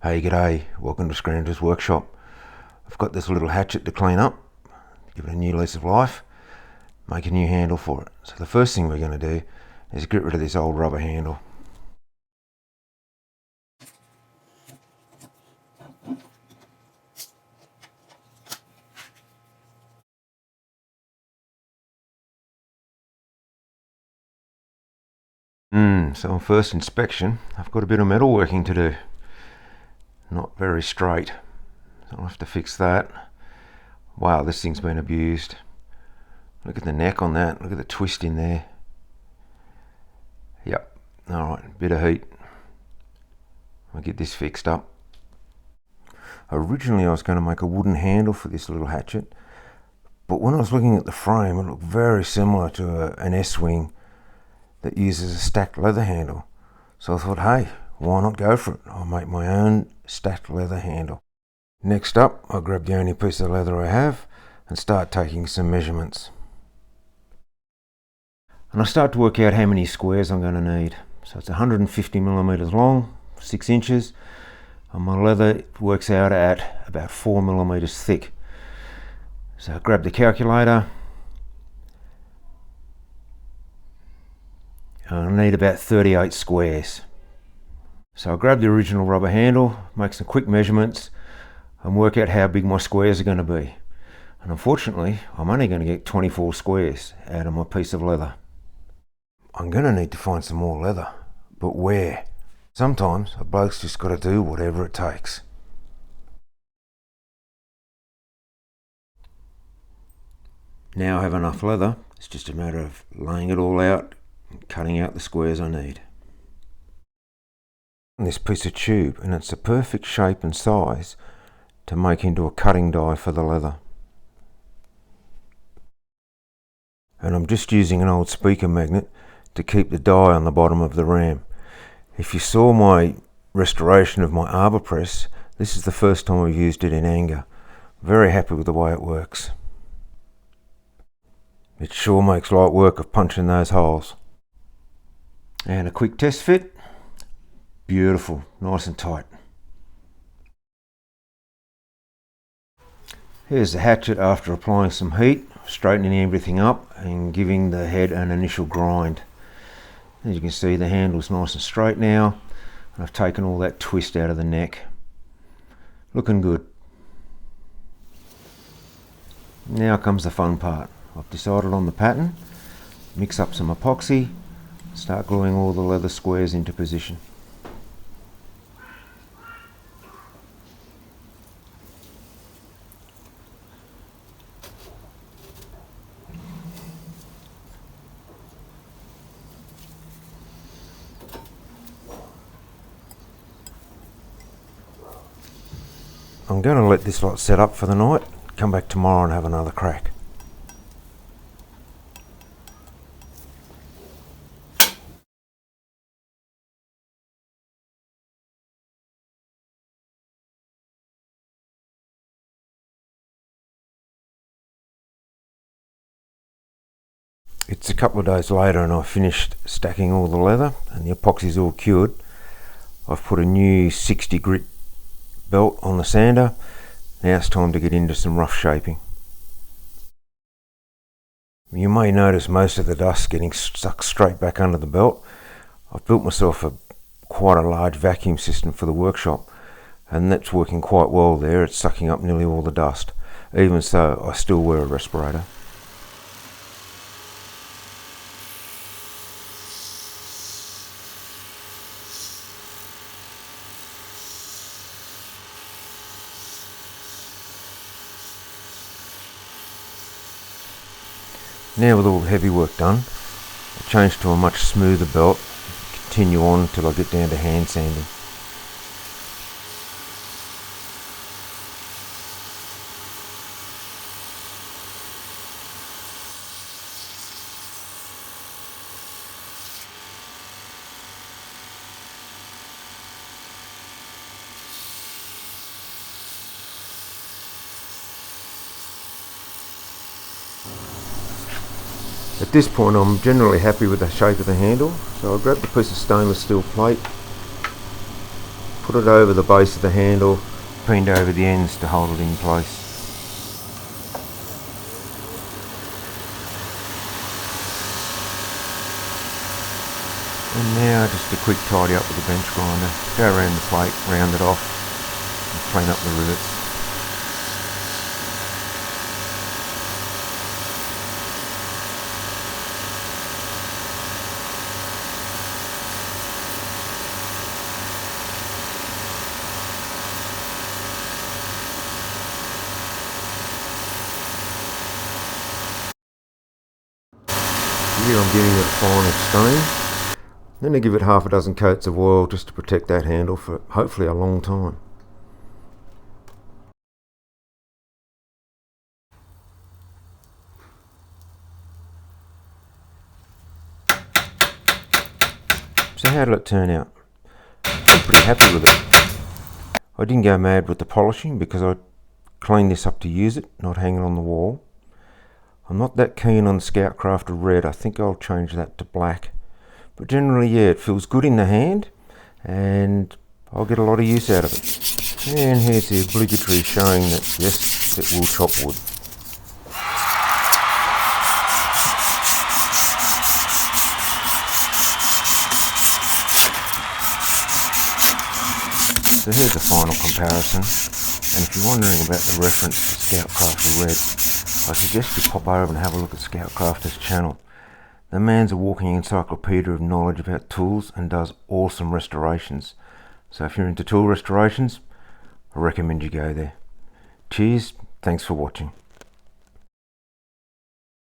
Hey, g'day, welcome to Scrander's Workshop. I've got this little hatchet to clean up, give it a new lease of life, make a new handle for it. So the first thing we're going to do is get rid of this old rubber handle. So on first inspection, I've got a bit of metalworking to do. Not very straight, so I'll have to fix that. Wow, this thing's been abused. Look at the neck on that, look at the twist in there. Yep, alright, bit of heat. I'll get this fixed up. Originally I was going to make a wooden handle for this little hatchet, but when I was looking at the frame, it looked very similar to an S-wing that uses a stacked leather handle. So I thought, hey, why not go for it? I'll make my own stacked leather handle. Next up, I'll grab the only piece of leather I have and start taking some measurements. And I start to work out how many squares I'm going to need. So it's 150 millimeters long, 6 inches, and my leather works out at about 4 millimeters thick. So I grab the calculator. I need about 38 squares. So I grab the original rubber handle, make some quick measurements, and work out how big my squares are going to be. And unfortunately, I'm only going to get 24 squares out of my piece of leather. I'm going to need to find some more leather, but where? Sometimes a bloke's just got to do whatever it takes. Now I have enough leather, it's just a matter of laying it all out and cutting out the squares I need. This piece of tube, and it's the perfect shape and size to make into a cutting die for the leather. And I'm just using an old speaker magnet to keep the die on the bottom of the ram. If you saw my restoration of my arbor press, this is the first time I've used it in anger. Very happy with the way it works. It sure makes light work of punching those holes. And a quick test fit. Beautiful, nice and tight. Here's the hatchet after applying some heat, straightening everything up and giving the head an initial grind. As you can see, the handle's nice and straight now, and I've taken all that twist out of the neck. Looking good. Now comes the fun part. I've decided on the pattern, mix up some epoxy, start gluing all the leather squares into position. I'm going to let this lot set up for the night, come back tomorrow and have another crack. It's a couple of days later and I've finished stacking all the leather and the epoxy's all cured. I've put a new 60 grit belt on the sander. Now it's time to get into some rough shaping. You may notice most of the dust getting sucked straight back under the belt. I've built myself quite a large vacuum system for the workshop, and that's working quite well there. It's sucking up nearly all the dust. Even so, I still wear a respirator. Now with all the heavy work done, I change to a much smoother belt, continue on until I get down to hand sanding. At this point I'm generally happy with the shape of the handle, so I'll grab the piece of stainless steel plate, put it over the base of the handle, pinned over the ends to hold it in place. And now just a quick tidy up with a bench grinder, go around the plate, round it off, and clean up the rivets. Here I'm giving it a final stain. Then I give it half a dozen coats of oil just to protect that handle for hopefully a long time. So how did it turn out? I'm pretty happy with it. I didn't go mad with the polishing because I cleaned this up to use it, not hang it on the wall. I'm not that keen on the Scoutcrafter red. I think I'll change that to black. But generally, yeah, it feels good in the hand and I'll get a lot of use out of it. And here's the obligatory showing that yes, it will chop wood. So here's the final comparison. And if you're wondering about the reference to Scoutcrafter red, I suggest you pop over and have a look at Scoutcrafter's channel. The man's a walking encyclopedia of knowledge about tools and does awesome restorations. So if you're into tool restorations, I recommend you go there. Cheers, thanks for watching.